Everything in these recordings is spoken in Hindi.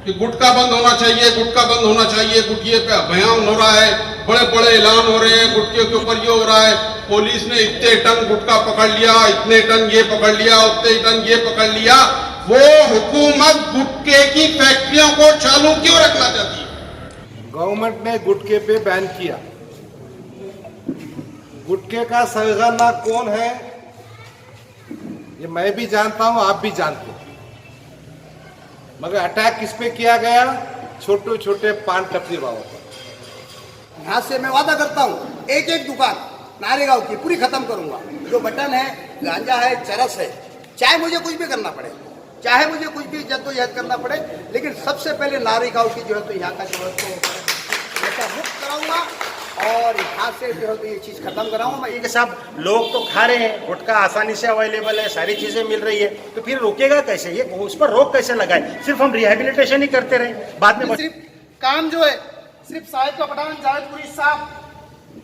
कि गुटखा बंद होना चाहिए, गुटखा बंद होना चाहिए, गुटखे पे अभियान हो रहा है, बड़े बड़े ऐलान हो रहे हैं, गुटखे के ऊपर ये हो रहा है, पुलिस ने इतने टन गुटखा पकड़ लिया, इतने टन ये पकड़ लिया, उतने टन ये पकड़ लिया। वो हुकूमत गुटखे की फैक्ट्रियों को चालू क्यों रखना चाहती है? गवर्नमेंट ने गुटखे पे बैन किया। गुटखे का सरगना कौन है ये मैं भी जानता हूं, आप भी जानते हो, मगर अटैक किस पे किया गया? छोटे छोटे पान टपरी वालों पर। यहाँ से मैं वादा करता हूँ एक एक दुकान नारेगांव की पूरी खत्म करूंगा। जो बटन है, गांजा है, चरस है, चाहे मुझे कुछ भी करना पड़े, चाहे मुझे कुछ भी जद्दोजहद करना पड़े, लेकिन सबसे पहले नारेगांव की जो है तो यहाँ का जो है तो नशा मुक्त कराऊंगा और यहाँ से जो है तो ये चीज़ खत्म कराऊंगा मैं। ये साहब लोग तो खा रहे हैं, गुटखा आसानी से अवेलेबल है, सारी चीजें मिल रही है, तो फिर रोकेगा कैसे? ये उस पर रोक कैसे लगाए? सिर्फ हम रिहेबिलिटेशन ही करते रहे, बाद में सिर्फ काम जो है सिर्फ साहिब का पठान, जावेदपुरी साहब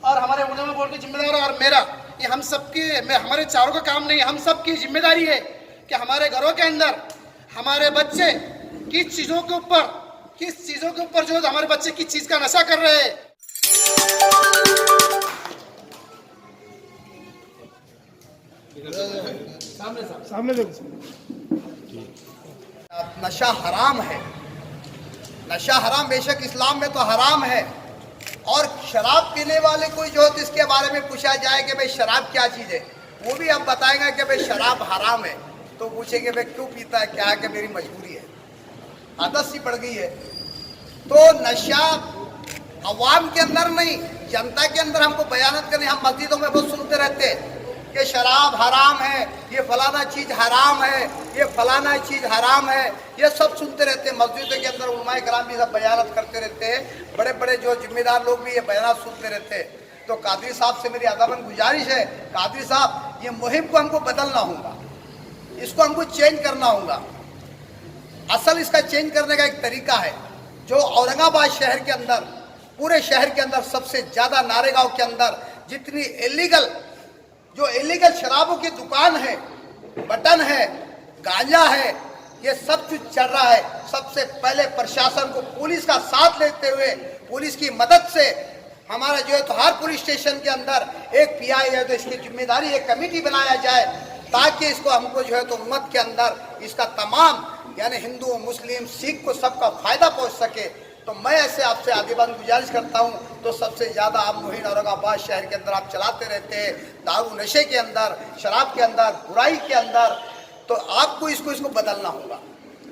और हमारे उलेमा बोर्ड के जिम्मेदार और मेरा, ये हम सबके, हमारे चारों का काम नहीं है, हम सबकी जिम्मेदारी है कि हमारे घरों के अंदर हमारे बच्चे किस चीज़ों के ऊपर जो हमारे बच्चे किस चीज़ का नशा कर रहे हैं। सामने देखो। नशा हराम है, नशा हराम बेशक इस्लाम में तो हराम है। और शराब पीने वाले कोई जो है तो इसके बारे में पूछा जाए कि भाई शराब क्या चीज़ है, वो भी अब बताएगा कि भाई शराब हराम है, तो पूछेंगे भाई क्यों पीता है, क्या है कि मेरी मजबूरी है, आदत सी पड़ गई है। तो नशा अवाम के अंदर नहीं, जनता के अंदर हमको बयानत करने, हम मस्जिदों में बहुत सुनते रहते हैं कि शराब हराम है, ये फलाना चीज़ हराम है, ये फलाना चीज़ हराम है, ये सब सुनते रहते हैं। मस्जिदों के अंदर उलमाए कराम भी सब बयानत करते रहते हैं, बड़े बड़े जो जिम्मेदार लोग भी ये बयानत सुनते रहते हैं। तो कादरी साहब से मेरी अदबन गुजारिश है, कादरी साहब ये मुहिम को हमको बदलना होगा, इसको हमको चेंज करना होगा। असल इसका चेंज करने का एक तरीका है, जो औरंगाबाद शहर के अंदर, पूरे शहर के अंदर सबसे ज़्यादा नारेगांव के अंदर जितनी इलीगल शराबों की दुकान है, बटन है, गांजा है, ये सब कुछ चल रहा है। सबसे पहले प्रशासन को पुलिस का साथ लेते हुए, पुलिस की मदद से हमारा जो है तो हर पुलिस स्टेशन के अंदर एक पीआई है, तो इसकी जिम्मेदारी एक कमेटी बनाया जाए, ताकि इसको हमको जो है तो उम्मत के अंदर इसका तमाम यानी हिंदू, मुस्लिम, सिख को सबका फायदा पहुंच सके। तो मैं ऐसे आपसे आदिबान गुजारिश करता हूं, तो सबसे ज़्यादा आप मुहिम औरंगाबाद शहर के अंदर आप चलाते रहते हैं, दारू नशे के अंदर, शराब के अंदर, बुराई के अंदर, तो आपको इसको बदलना होगा।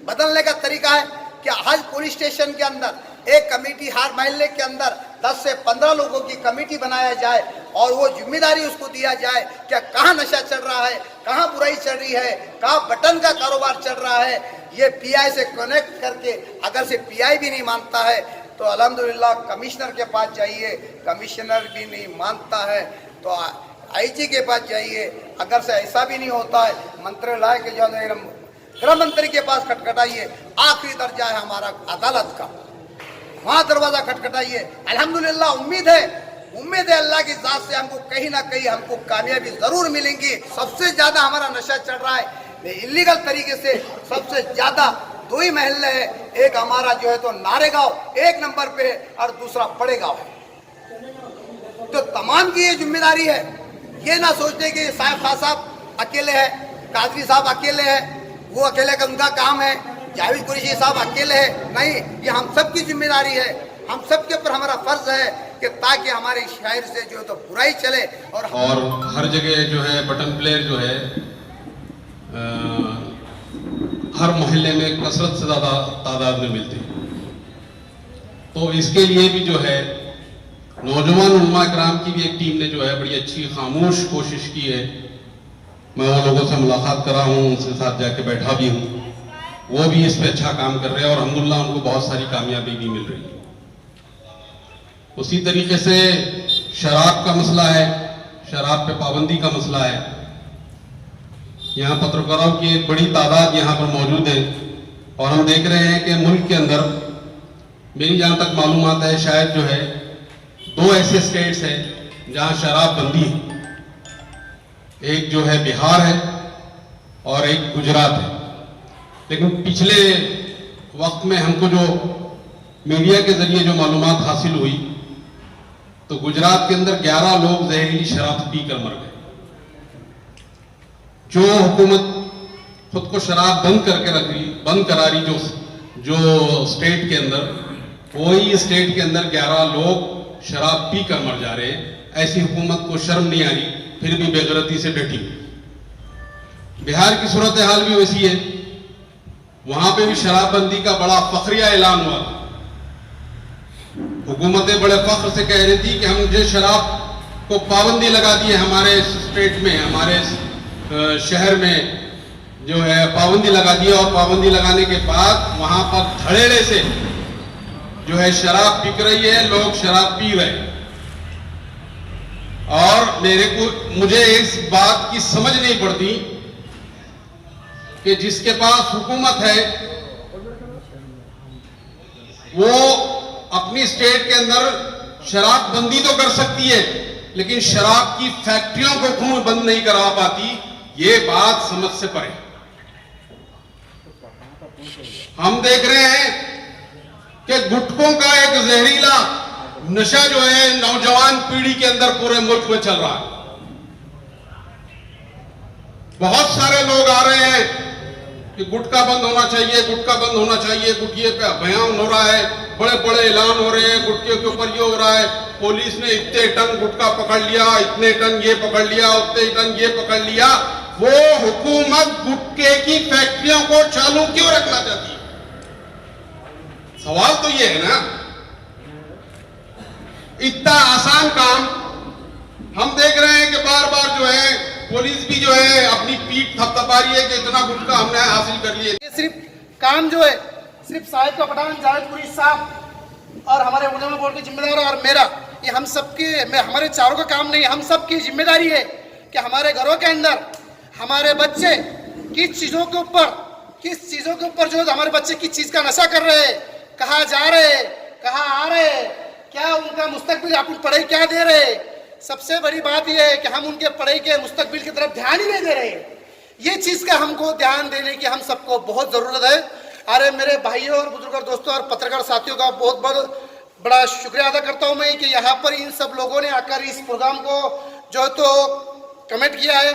बदलने का तरीका है कि हर पुलिस स्टेशन के अंदर एक कमेटी, हर मोहल्ले के अंदर 10 से 15 लोगों की कमेटी बनाया जाए और वो जिम्मेदारी उसको दिया जाए कि कहाँ नशा चल रहा है, कहाँ बुराई चल रही है, कहाँ बटन का कारोबार चल रहा है। ये पीआई से कनेक्ट करके, अगर से पीआई भी नहीं मानता है तो अल्हम्दुलिल्लाह कमिश्नर के पास जाइए, कमिश्नर भी नहीं मानता है तो आईजी के पास जाइए, अगर से ऐसा भी नहीं होता है मंत्रालय के जो है गृह मंत्री के पास खटखटाइए, आखिरी दर्जा है हमारा अदालत का, वहाँ दरवाज़ा खटखटाइए। अल्हम्दुलिल्लाह उम्मीद है अल्लाह की ज़ात से हमको कहीं ना कहीं हमको कामयाबी ज़रूर मिलेंगी। सबसे ज़्यादा हमारा नशा चल रहा है इलीगल तरीके से, सबसे ज़्यादा 2 ही महल्ले है, एक हमारा जो है तो नारेगांव 1 नंबर पे है और दूसरा पड़ेगांव है। तो तमाम की ये जिम्मेदारी है, ये ना सोचते कि साहिब खान साहब अकेले हैं, कादरी साहब अकेले हैं, वो अकेले का उनका काम है, जावेद कुरैशी साहब अकेले हैं, नहीं, ये हम सब की जिम्मेदारी है। हम सब के ऊपर हमारा फर्ज है कि ताकि हमारे शहर से जो है तो बुराई चले। और हर जगह जो है बटन प्लेयर जो है हर मोहल्ले में कसरत से ज़्यादा तादाद में मिलते हैं, तो इसके लिए भी जो है नौजवान उलमा कराम की भी एक टीम ने जो है बड़ी अच्छी खामोश कोशिश की है। मैं वो लोगों से मुलाकात करा हूँ, उनके साथ जाके बैठा भी हूँ, वो भी इस पे अच्छा काम कर रहे हैं और अल्हम्दुलिल्लाह उनको बहुत सारी कामयाबी भी मिल रही है। उसी तरीके से शराब का मसला है, शराब पे पाबंदी का मसला है। यहाँ पत्रकारों की एक बड़ी तादाद यहाँ पर मौजूद है और हम देख रहे हैं कि मुल्क के अंदर, मेरी जहाँ तक मालूमात है, शायद जो है 2 ऐसे स्टेट्स हैं जहाँ शराब बंदी है, एक जो है बिहार है और एक गुजरात है। लेकिन पिछले वक्त में हमको जो मीडिया के जरिए जो मालूमात हासिल हुई, तो गुजरात के अंदर 11 लोग जहरीली शराब पीकर मर गए। जो हुकूमत खुद को शराब बंद करा रही जो स्टेट के अंदर, वही स्टेट के अंदर 11 लोग शराब पीकर मर जा रहे हैं। ऐसी हुकूमत को शर्म नहीं आ रही, फिर भी बेगैरती से डटी। बिहार की सूरत हाल भी वैसी है, वहां पे भी शराबबंदी का बड़ा फखरिया ऐलान हुआ था। हुकूमतें बड़े फख्र से कह रही थी कि हम जो शराब को पाबंदी लगा दी है, हमारे स्टेट में, हमारे शहर में जो है पाबंदी लगा दी है, और पाबंदी लगाने के बाद वहां पर धड़ेले से जो है शराब बिक रही है, लोग शराब पी रहे हैं। और मुझे इस बात की समझ नहीं पड़ती कि जिसके पास हुकूमत है वो अपनी स्टेट के अंदर शराब बंदी तो कर सकती है, लेकिन शराब की फैक्ट्रियों को क्यों बंद नहीं करवा पाती, ये बात समझ से परे। हम देख रहे हैं कि गुटखों का एक जहरीला नशा जो है नौजवान पीढ़ी के अंदर पूरे मुल्क में चल रहा है। बहुत सारे लोग आ रहे हैं कि गुटखा बंद होना चाहिए, गुटखा बंद होना चाहिए, गुटखे पे अभियान हो रहा है, बड़े बड़े ऐलान हो रहे हैं, गुटखे के ऊपर ये हो रहा है, पुलिस ने इतने टन गुटखा पकड़ लिया, इतने टन ये पकड़ लिया, उतने टन ये पकड़ लिया। वो हुकूमत गुटखे की फैक्ट्रियों को चालू क्यों रखना चाहती है? सवाल तो ये है ना। इतना आसान काम हम देख रहे हैं कि बार बार जो है पुलिस भी जो है अपनी पीठ थपथपा रही है कि इतना गुटखा हमने हासिल कर लिया। ये सिर्फ काम जो है सिर्फ साहिब का पठान, जावेदपुरी साहब और हमारे उलेमा बोर्ड के जिम्मेदार और मेरा, ये हम सबके, हमारे चारों का काम नहीं, हम सबकी जिम्मेदारी है कि हमारे घरों के अंदर हमारे बच्चे किस चीज़ों के ऊपर जो हमारे बच्चे किस चीज़ का नशा कर रहे हैं, कहाँ जा रहे हैं, कहाँ आ रहे हैं, क्या उनका मुस्तकबिल, आप पढ़ाई क्या दे रहे हैं। सबसे बड़ी बात यह है कि हम उनके पढ़ाई के मुस्तकबिल की तरफ ध्यान ही नहीं दे रहे। ये चीज़ का हमको ध्यान देने की हम सबको बहुत ज़रूरत है। अरे मेरे भाइयों और बुजुर्ग और दोस्तों और पत्रकार साथियों का बहुत बहुत बड़ा शुक्रिया अदा करता हूँ मैं कि यहाँ पर इन सब लोगों ने आकर इस प्रोग्राम को जो तो कमेंट किया है,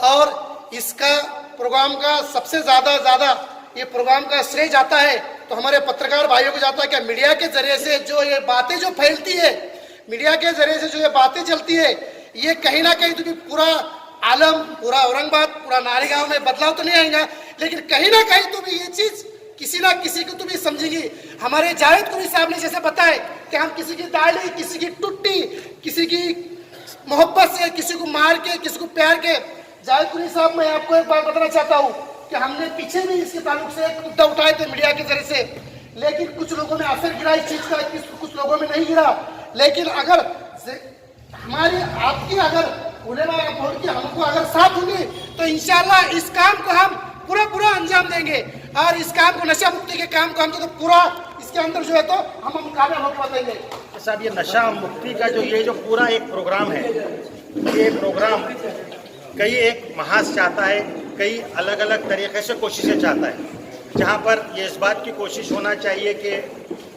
और इसका प्रोग्राम का सबसे ज़्यादा ये प्रोग्राम का श्रेय जाता है तो हमारे पत्रकार भाइयों को जाता है कि मीडिया के जरिए से जो ये बातें जो फैलती है, मीडिया के जरिए से जो ये बातें चलती है, ये कहीं ना कहीं तो पूरा आलम, पूरा औरंगाबाद, पूरा नारेगांव में बदलाव तो नहीं आएगा, लेकिन कहीं ना कहीं तो भी ये चीज़ किसी ना किसी को तो भी समझेगी। हमारे जावेदपुरी साहब ने जैसे बताया कि हम किसी की दाढ़ी, किसी की टुट्टी, किसी की मोहब्बत से, किसी को मार के, किसी को प्यार के। जावेदपुरी साहब, मैं आपको एक बात बताना चाहता हूँ कि हमने पीछे भी इसके ताल्लुक से एक मुद्दा उठाए थे मीडिया के जरिए से, लेकिन कुछ लोगों में असर गिरा इस चीज़ का, कुछ लोगों में नहीं गिरा। लेकिन अगर हमारी आपकी अगर उलेमा बोर्ड की हमको अगर साथ होगी तो इंशाल्लाह इस काम को हम पूरा अंजाम देंगे, और इस काम को, नशा मुक्ति के काम को हम तो पूरा इसके अंदर जो है तो हम कामयाब होकर बताएंगे। साहब, ये नशा मुक्ति का जो पूरा एक प्रोग्राम है, ये प्रोग्राम कई एक महाज चाहता है, कई अलग अलग तरीके से कोशिशें चाहता है, जहाँ पर ये इस बात की कोशिश होना चाहिए कि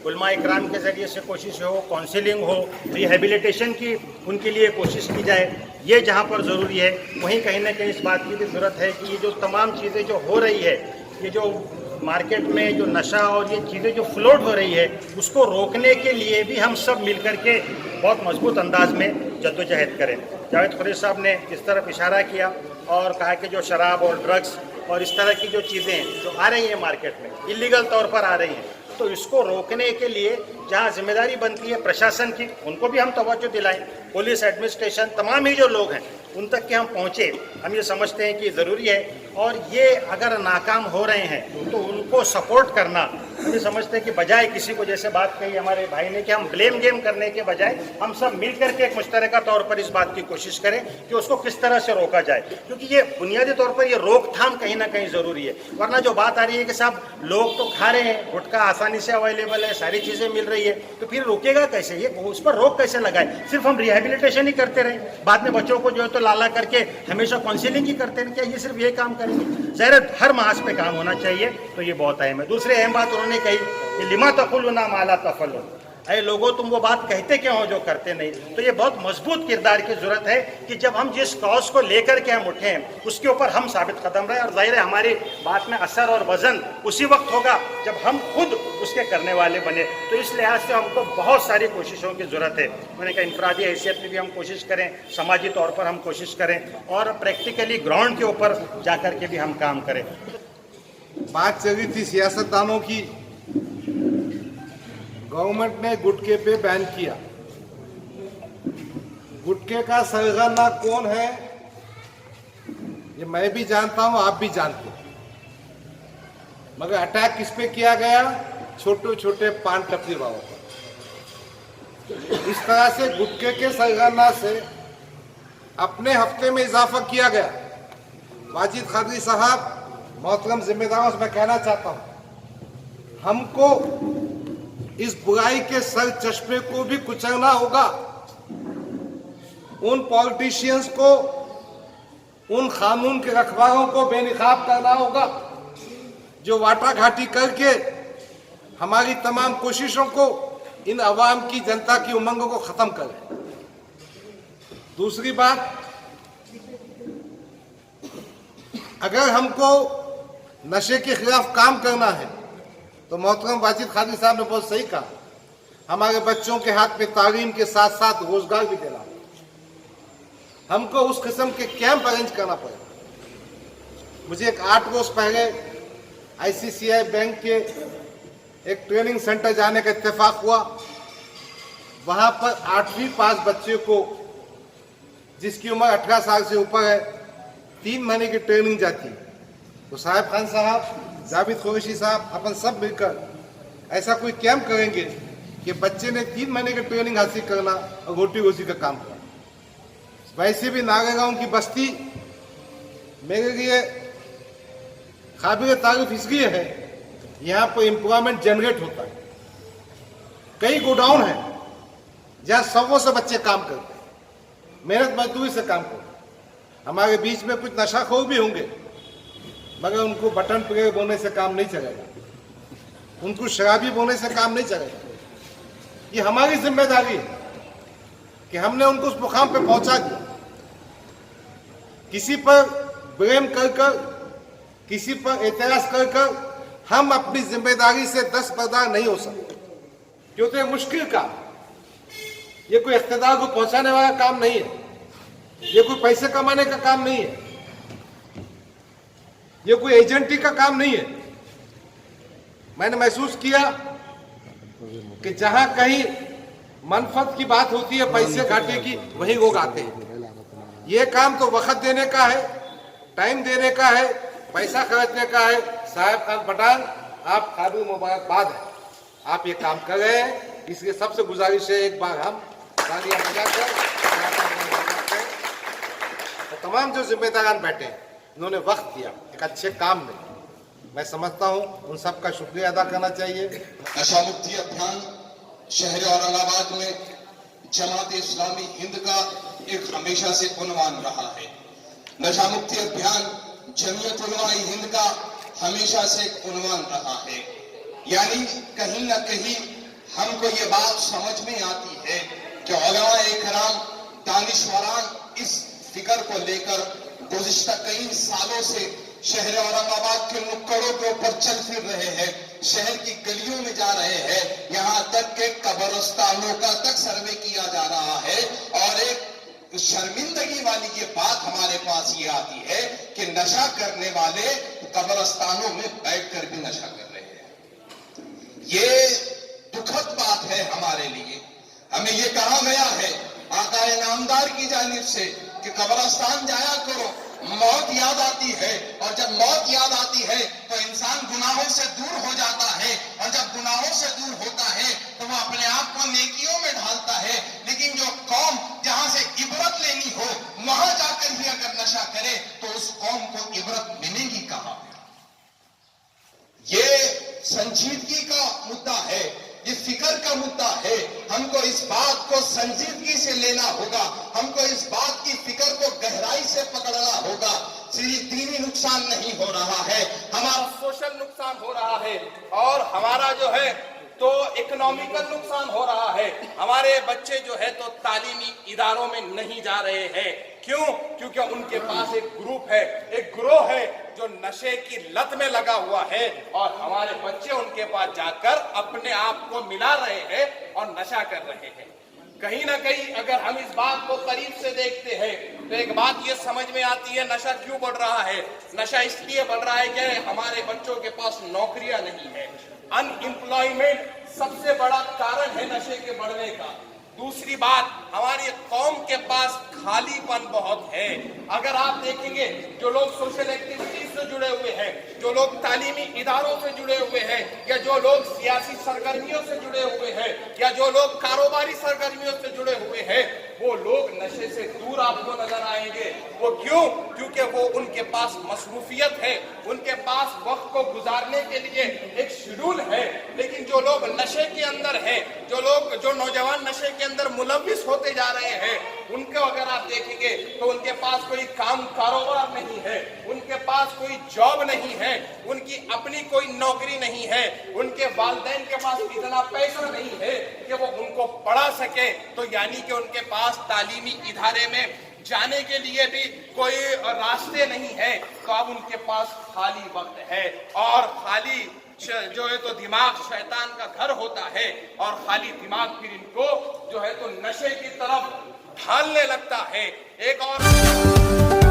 उलमा इकराम के ज़रिए से कोशिश हो, काउंसलिंग हो, रिहेबिलिटेशन की उनके लिए कोशिश की जाए, ये जहाँ पर ज़रूरी है। वहीं कहीं ना कहीं इस बात की भी ज़रूरत है कि ये जो तमाम चीज़ें जो हो रही है, ये जो मार्केट में जो नशा और ये चीज़ें जो फ्लोट हो रही है, उसको रोकने के लिए भी हम सब मिल कर के बहुत मजबूत अंदाज में जद्दोजहद करें। जावेद कुरैशी साहब ने इस तरफ इशारा किया और कहा कि जो शराब और ड्रग्स और इस तरह की जो चीज़ें जो आ रही हैं मार्केट में, इलीगल तौर पर आ रही हैं, तो इसको रोकने के लिए जहाँ जिम्मेदारी बनती है प्रशासन की, उनको भी हम तवज्जो दिलाएं। पुलिस, एडमिनिस्ट्रेशन, तमाम ही जो लोग हैं उन तक के हम पहुँचे, हम ये समझते हैं कि ज़रूरी है। और ये अगर नाकाम हो रहे हैं तो उनको सपोर्ट करना, हम ये समझते हैं कि बजाय किसी को, जैसे बात कही हमारे भाई ने कि हम ब्लेम गेम करने के बजाय हम सब मिल करके एक मुश्तरका तौर पर इस बात की कोशिश करें कि उसको किस तरह से रोका जाए, क्योंकि ये बुनियादी तौर पर ये रोकथाम कहीं ना कहीं ज़रूरी है। वरना जो बात आ रही है कि साहब लोग तो खा रहे हैं, गुटखा आसानी से अवेलेबल है, सारी चीज़ें मिल रही है, तो फिर रोकेगा कैसे, ये उस पर रोक कैसे लगाए। सिर्फ हम रिहेबिलिटेशन ही करते रहे, बाद में बच्चों को जो है तो लाला करके हमेशा काउंसिलिंग ही करते रहे। क्या ये सिर्फ ये काम करेंगे? ज़ाहिर हर महाज पे काम होना चाहिए, तो ये बहुत अहम है। दूसरी अहम बात उन्होंने कही कि लिमा तक़ुलूना मा ला तफ़अलून, अरे लोगों तुम वो बात कहते क्यों हो जो करते नहीं। तो ये बहुत मजबूत किरदार की जरूरत है कि जब हम जिस कॉज को लेकर के हम उठे हैं उसके ऊपर हम साबित कदम रहे, और जाहिर है हमारी बात में असर और वजन उसी वक्त होगा जब हम खुद उसके करने वाले बने। तो इस लिहाज से हमको बहुत सारी कोशिशों की जरूरत है। मैंने कहा इंफरादी हैसियत में भी हम कोशिश करें, समाजी तौर पर हम कोशिश करें, और प्रैक्टिकली ग्राउंड के ऊपर जाकर के भी हम काम करें। बात चल रही थी सियासतदानों की। गवर्नमेंट ने गुटखे पे बैन किया। गुटखे का सरगना कौन है ये मैं भी जानता हूं, आप भी जानते हैं, मगर अटैक किस पे किया गया? छोटे छोटे पान टपरी वालों पर। इस तरह से गुटखे के सरगना से अपने हफ्ते में इजाफा किया गया। वाजिद खादरी साहब, मोहतरम जिम्मेदारों से मैं कहना चाहता हूं, हमको इस बुराई के सर चश्मे को भी कुचलना होगा। उन पॉलिटिशियंस को, उन कानून के रखवालों को बेनिकाब करना होगा जो वाटाघाटी करके हमारी तमाम कोशिशों को, इन अवाम की, जनता की उमंगों को खत्म करें। दूसरी बात, अगर हमको नशे के खिलाफ काम करना है तो मोहतरम वाजिद खादरी साहब ने बहुत सही कहा, हमारे बच्चों के हाथ में तालीम के साथ साथ रोजगार भी देना। हमको उस किस्म के कैंप अरेंज करना पड़ेगा। मुझे एक 8 रोज पहले ICICI बैंक के एक ट्रेनिंग सेंटर जाने का इत्तेफाक हुआ। वहां पर 8वीं पास बच्चे को, जिसकी उम्र 18 साल से ऊपर है, 3 महीने की ट्रेनिंग जाती है। तो साहिब खान साहब, जावेद कुरैशी साहब, अपन सब मिलकर ऐसा कोई कैंप करेंगे कि बच्चे ने 3 महीने की ट्रेनिंग हासिल करना और रोटी रोजी का काम करना। वैसे भी नागेगांव की बस्ती मेरे लिए काबिल तारीफ इसलिए है, यहाँ पर एम्प्लॉयमेंट जनरेट होता है। कई गोडाउन है जहाँ 100 से बच्चे काम करते हैं, मेहनत मजदूरी से काम करते हैं। हमारे बीच में कुछ नशाखोर भी होंगे, मगर उनको बटन प्लेयर बोलने से काम नहीं चलेगा, उनको शराबी बोलने से काम नहीं चलेगा। ये हमारी जिम्मेदारी है कि हमने उनको उस मुकाम पे पहुंचा दिया। किसी पर ब्लेम कर कर, किसी पर एतराज कर कर हम अपनी जिम्मेदारी से दस्तबरदार नहीं हो सकते, क्योंकि ये मुश्किल काम, ये कोई इख्तिदार को पहुंचाने वाला काम नहीं है, ये कोई पैसे कमाने का काम नहीं है, ये कोई एजेंटी का काम नहीं है। मैंने महसूस किया कि जहां कहीं मनफत की बात होती है, पैसे घाटे की, वही लोग आते हैं। ये काम तो वक्त देने का है, टाइम देने का है, पैसा खर्चने का है। साहिब खान पठान, आप काबिल मुबारकबाद है, आप ये काम कर रहे हैं। इसलिए सबसे गुजारिश है, एक बार हम तालियां बजाकर तमाम जो जिम्मेदारान बैठे हैं, इन्होंने वक्त दिया एक अच्छे काम में, मैं समझता हूं उन सब का शुक्रिया अदा करना चाहिए। नशा मुक्ति अभियान शहर औरंगाबाद में जमात इस्लामी हिंद का एक हमेशा से उन्वान रहा है। नशा मुक्ति अभियान जमीयत उलमाए हिंद का हमेशा से एक उन्वान रहा है। यानी कहीं ना कहीं हमको ये बात समझ में आती है कि उलमाए इकराम, दानिशवरान इस फिक्र को लेकर गुज़िश्ता कई सालों से शहर औरंगाबाद के नुक्कड़ों के ऊपर चल फिर रहे हैं, शहर की गलियों में जा रहे हैं, यहाँ तक के कब्रिस्तानों का तक सर्वे किया जा रहा है। और एक शर्मिंदगी वाली ये बात हमारे पास ये आती है कि नशा करने वाले कब्रिस्तानों में बैठकर भी नशा कर रहे हैं। ये दुखद बात है हमारे लिए। हमें ये कहा गया है आकाए नामदार की जानिब से कि कब्रिस्तान जाया करो, मौत याद आती है, और जब मौत याद आती है तो इंसान गुनाहों से दूर हो जाता है, और जब गुनाहों से दूर होता है तो वो अपने आप को नेकियों में ढालता है। लेकिन जो कौम जहां से इबरत लेनी हो वहां जाकर ही अगर नशा करे तो उस कौम को इबरत मिलेगी कहां? ये संजीदगी का मुद्दा है, ये फिक्र का मुद्दा है। हमको इस बात को को संजीदगी से लेना होगा, हमको इस बात की फिक्र को गहराई से पकड़ना होगा। सिर्फ दीनी नुकसान नहीं हो रहा है, हमारा सोशल नुकसान हो रहा है और हमारा जो है तो इकोनॉमिकल नुकसान हो रहा है। हमारे बच्चे जो है तो तालीमी इदारों में नहीं जा रहे हैं। क्यों? क्योंकि उनके पास एक ग्रुप है, एक गिरोह है जो नशे की लत में लगा हुआ है और हमारे बच्चे उनके पास जाकर अपने आप को मिला रहे हैं और नशा कर रहे हैं। कहीं ना कहीं अगर हम इस बात को करीब से देखते हैं तो एक बात ये समझ में आती है, नशा क्यों बढ़ रहा है? नशा इसलिए बढ़ रहा है कि हमारे बच्चों के पास नौकरियां नहीं है। अनएम्प्लॉयमेंट सबसे बड़ा कारण है नशे के बढ़ने का। दूसरी बात, हमारी कौम के पास खालीपन बहुत है। अगर आप देखेंगे जो लोग सोशल एक्टिविटीज से जुड़े हुए हैं, जो लोग तालीमी इदारों से जुड़े हुए हैं, या जो लोग सियासी सरगर्मियों से जुड़े हुए हैं, या जो लोग कारोबारी सरगर्मियों से जुड़े हुए हैं, वो लोग नशे से दूर आपको नजर आएंगे। वो क्यों? क्योंकि वो उनके पास मसरूफियत है, उनके पास वक्त को गुजारने के लिए एक शेड्यूल है। लेकिन जो लोग नशे के अंदर हैं, जो नौजवान नशे के अंदर मुलविस होते जा रहे हैं, उनको अगर आप देखेंगे तो उनके पास कोई काम कारोबार नहीं है, उनके पास कोई जॉब नहीं है, उनकी अपनी कोई नौकरी नहीं है, उनके वालिदैन के पास इतना पैसा नहीं है कि वो उनको पढ़ा सके। तो यानी कि उनके पास तालीमी इदारे में जाने के लिए भी कोई रास्ते नहीं है। तो अब उनके पास खाली वक्त है और खाली जो है तो दिमाग शैतान का घर होता है और खाली दिमाग फिर इनको जो है तो नशे की तरफ ढालने लगता है। एक और